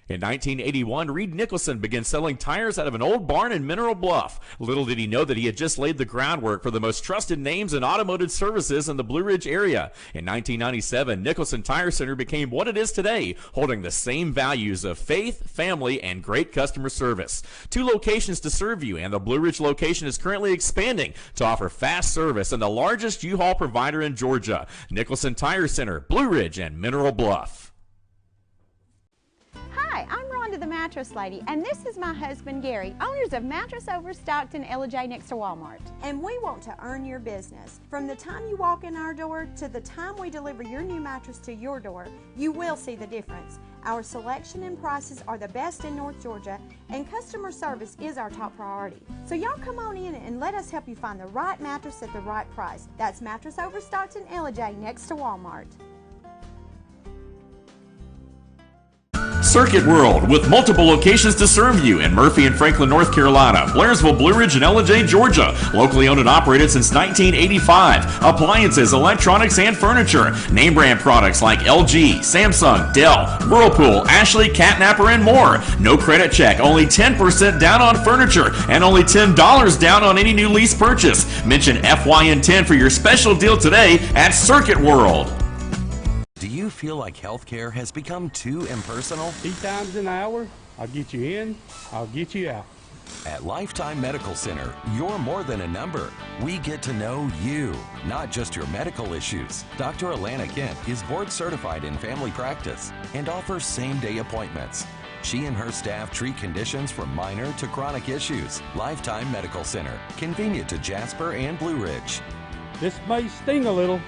In 1981, Reed Nicholson began selling tires out of an old barn in Mineral Bluff. Little did he know that he had just laid the groundwork for the most trusted names in automotive services in the Blue Ridge area. In 1997, Nicholson Tire Center became what it is today, holding the same values of faith, family, and great customer service. 2 locations to serve you, and the Blue Ridge location is currently expanding to offer fast service and the largest U-Haul provider in Georgia. Nicholson Tire Center, Blue Ridge, and Mineral Bluff. Hi, I'm Rhonda the Mattress Lady, and this is my husband Gary, owners of Mattress Overstocked in Ellijay next to Walmart. And we want to earn your business. From the time you walk in our door to the time we deliver your new mattress to your door, you will see the difference. Our selection and prices are the best in North Georgia, and customer service is our top priority. So y'all come on in and let us help you find the right mattress at the right price. That's Mattress Overstocked in Ellijay next to Walmart. Circuit World, with multiple locations to serve you in Murphy and Franklin, North Carolina, Blairsville, Blue Ridge, and Ellijay, Georgia. Locally owned and operated since 1985. Appliances, electronics, and furniture. Name brand products like LG, Samsung, Dell, Whirlpool, Ashley, Catnapper, and more. No credit check, only 10% down on furniture, and only $10 down on any new lease purchase. Mention FYN10 for your special deal today at Circuit World. Do you feel like healthcare has become too impersonal? 3 times an hour, I'll get you in, I'll get you out. At Lifetime Medical Center, you're more than a number. We get to know you, not just your medical issues. Dr. Alana Kent is board certified in family practice and offers same-day appointments. She and her staff treat conditions from minor to chronic issues. Lifetime Medical Center, convenient to Jasper and Blue Ridge. This may sting a little,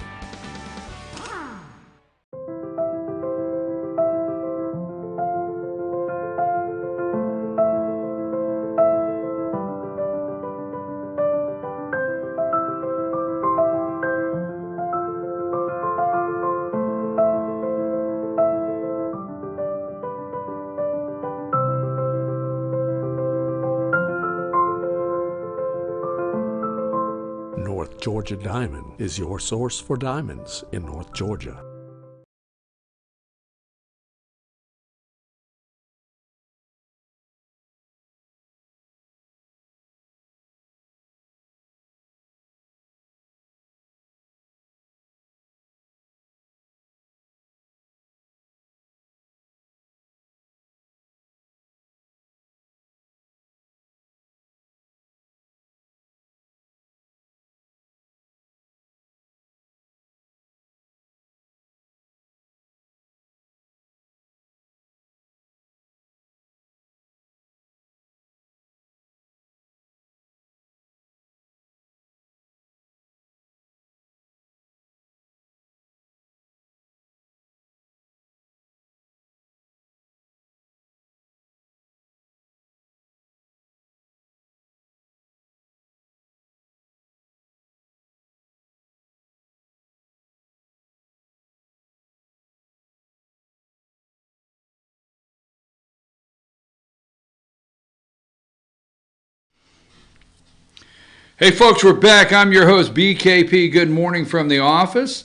North Georgia Diamond is your source for diamonds in North Georgia. Hey folks, we're back. I'm your host, BKP. Good morning from the office.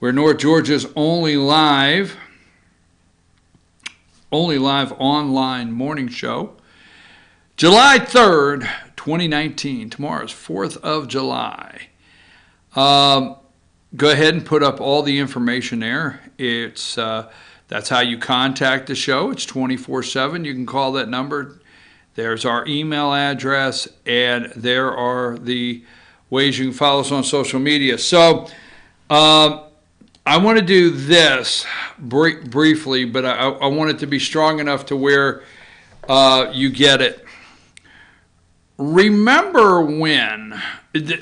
We're North Georgia's only live online morning show. July 3rd, 2019. Tomorrow's 4th of July. Go ahead and put up all the information there. It's that's how you contact the show. It's 24/7. You can call that number. There's our email address, and there are the ways you can follow us on social media. So I want to do this briefly, but I want it to be strong enough to where you get it. Remember when,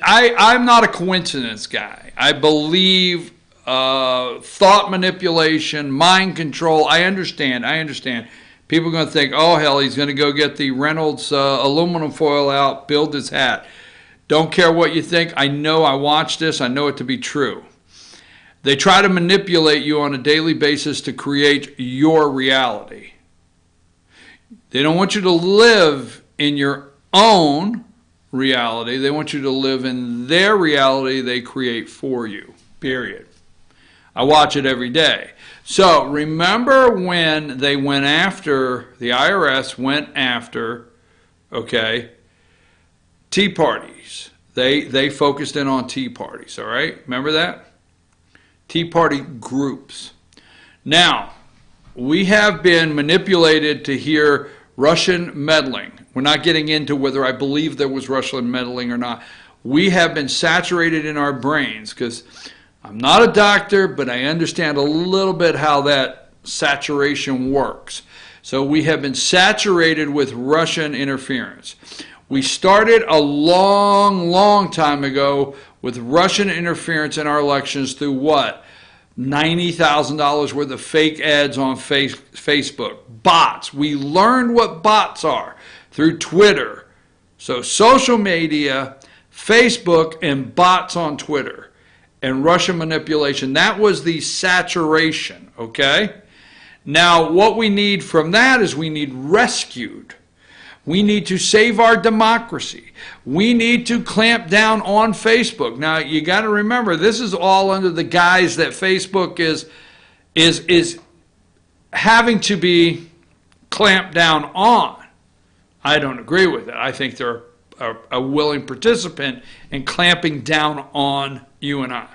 I'm not a coincidence guy. I believe thought manipulation, mind control. I understand. People are going to think, oh, hell, he's going to go get the Reynolds aluminum foil out, build his hat. Don't care what you think. I watched this. I know it to be true. They try to manipulate you on a daily basis to create your reality. They don't want you to live in your own reality. They want you to live in their reality they create for you, period. I watch it every day. So remember when they went after, the IRS went after, tea parties. They focused in on tea parties, all right? Remember that? Tea party groups. Now, we have been manipulated to hear Russian meddling. We're not getting into whether I believe there was Russian meddling or not. We have been saturated in our brains because I'm not a doctor, but I understand a little bit how that saturation works. So we have been saturated with Russian interference. We started a long time ago with Russian interference in our elections through what? $90,000 worth of fake ads on Facebook. Bots. We learned what bots are through Twitter. So social media, Facebook, and bots on Twitter. And Russian manipulation. That was the saturation, okay? Now, what we need from that is we need rescued. We need to save our democracy. We need to clamp down on Facebook. Now, you got to remember, this is all under the guise that Facebook is having to be clamped down on. I don't agree with it. I think they're a willing participant in clamping down on you and I.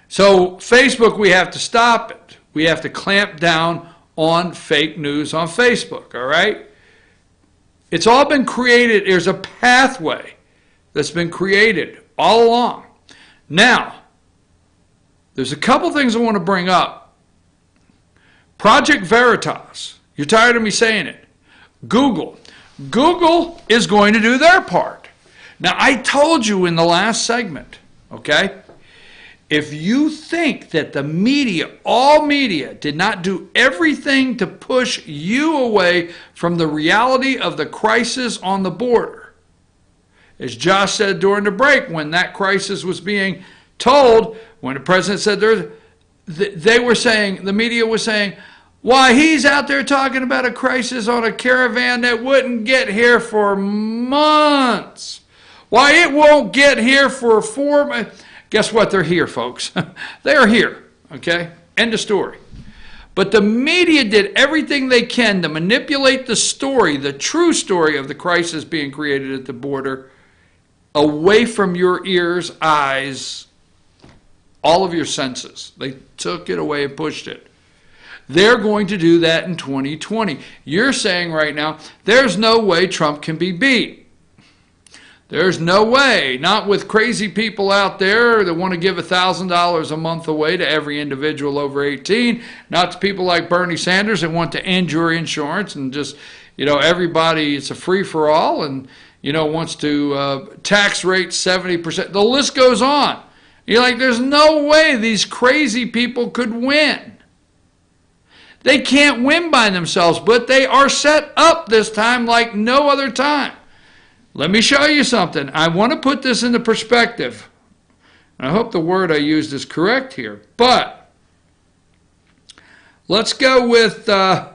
So Facebook, we have to stop it. We have to clamp down on fake news on Facebook, all right? It's all been created. There's a pathway that's been created all along. Now, there's a couple things I want to bring up. Project Veritas. You're tired of me saying it. Google is going to do their part. Now, I told you in the last segment, okay? If you think that the media, all media, did not do everything to push you away from the reality of the crisis on the border, as Josh said during the break, when that crisis was being told, when the president said they were saying, the media was saying, why, he's out there talking about a crisis on a caravan that wouldn't get here for months. Why, it won't get here for 4 months. Guess what? They're here, folks. They are here, okay? End of story. But the media did everything they can to manipulate the story, the true story of the crisis being created at the border, away from your ears, eyes, all of your senses. They took it away and pushed it. They're going to do that in 2020. You're saying right now, there's no way Trump can be beat. There's no way, not with crazy people out there that want to give $1,000 a month away to every individual over 18, not to people like Bernie Sanders that want to end your insurance and just, everybody, it's a free-for-all and, wants to tax rate 70%. The list goes on. You're like, there's no way these crazy people could win. They can't win by themselves, but they are set up this time like no other time. Let me show you something. I want to put this into perspective. I hope the word I used is correct here. But let's go with, and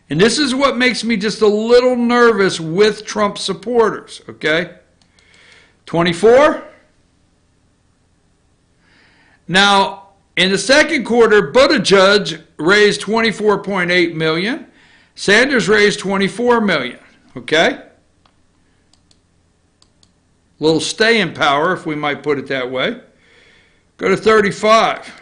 this is what makes me just a little nervous with Trump supporters, okay? 24. Now, in the second quarter, Buttigieg raised $24.8 million. Sanders raised $24 million. Okay? Little staying power, if we might put it that way. Go to 35.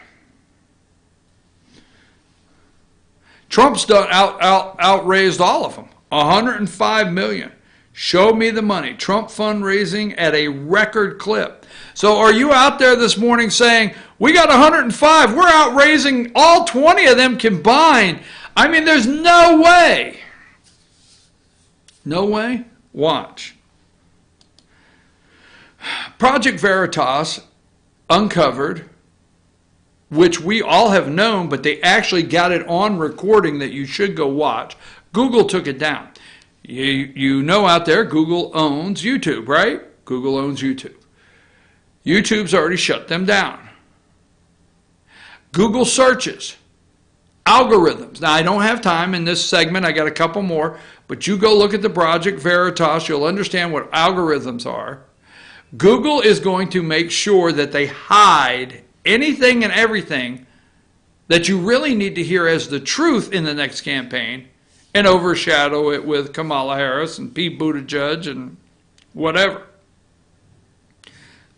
Trump's done outraised all of them. $105 million. Show me the money. Trump fundraising at a record clip. So are you out there this morning saying, we got 105, we're outraising all 20 of them combined? I mean, there's no way. No way? Watch. Project Veritas uncovered, which we all have known, but they actually got it on recording that you should go watch. Google took it down. You know out there, Google owns YouTube, right? Google owns YouTube. YouTube's already shut them down. Google searches. Algorithms. Now, I don't have time in this segment. I got a couple more. But you go look at the Project Veritas. You'll understand what algorithms are. Google is going to make sure that they hide anything and everything that you really need to hear as the truth in the next campaign and overshadow it with Kamala Harris and Pete Buttigieg and whatever.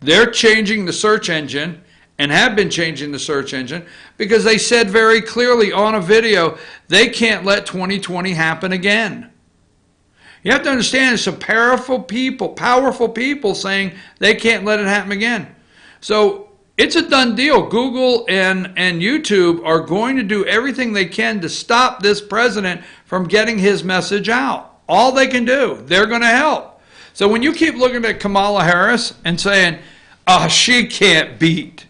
They're changing the search engine and have been changing the search engine because they said very clearly on a video they can't let 2020 happen again. You have to understand, it's some powerful people saying they can't let it happen again. So it's a done deal. Google and YouTube are going to do everything they can to stop this president from getting his message out. All they can do, they're going to help. So when you keep looking at Kamala Harris and saying, oh, she can't beat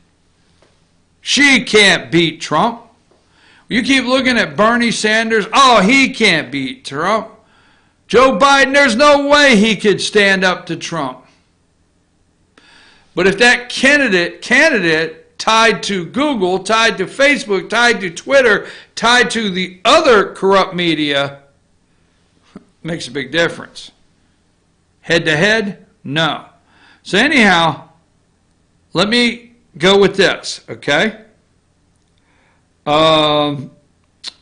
Trump. You keep looking at Bernie Sanders, oh, he can't beat Trump. Joe Biden, there's no way he could stand up to Trump. But if that candidate tied to Google, tied to Facebook, tied to Twitter, tied to the other corrupt media, makes a big difference. Head to head? No. So anyhow, let me go with this, okay?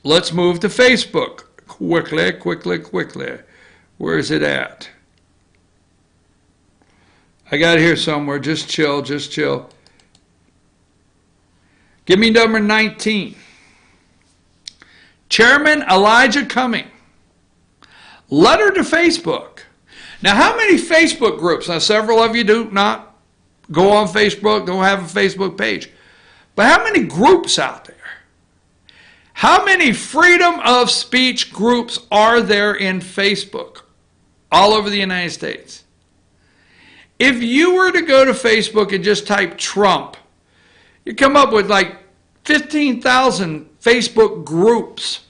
Let's move to Facebook. Quickly. Where is it at? I got it here somewhere. Just chill. Give me number 19. Chairman Elijah Cumming. Letter to Facebook. Now, how many Facebook groups? Now, several of you do not go on Facebook, don't have a Facebook page. But how many groups out there? How many freedom of speech groups are there in Facebook all over the United States? If you were to go to Facebook and just type Trump, you come up with like 15,000 Facebook groups.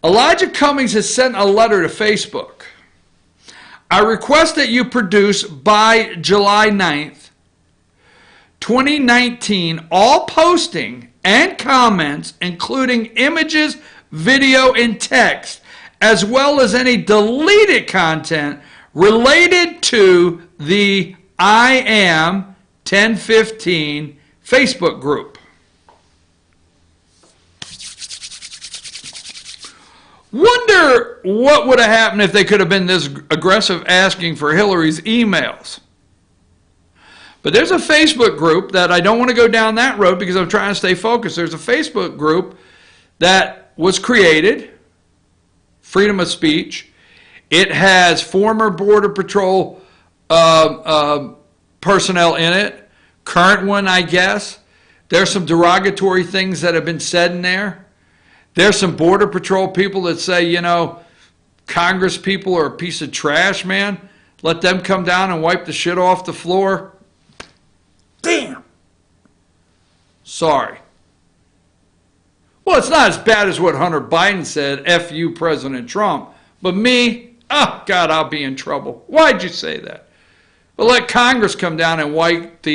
Elijah Cummings has sent a letter to Facebook. I request that you produce by July 9th, 2019, all posting and comments, including images, video, and text, as well as any deleted content related to the I Am 1015 Facebook group. Wonder what would have happened if they could have been this aggressive asking for Hillary's emails. But there's a Facebook group that I don't want to go down that road because I'm trying to stay focused. There's a Facebook group that was created, freedom of speech. It has former Border Patrol personnel in it, current one, I guess. There's some derogatory things that have been said in there. There's some Border Patrol people that say, you know, Congress people are a piece of trash, man. Let them come down and wipe the shit off the floor. Damn. Sorry. Well, it's not as bad as what Hunter Biden said, F you, President Trump. But me, oh, God, I'll be in trouble. Why'd you say that? But let Congress come down and wipe the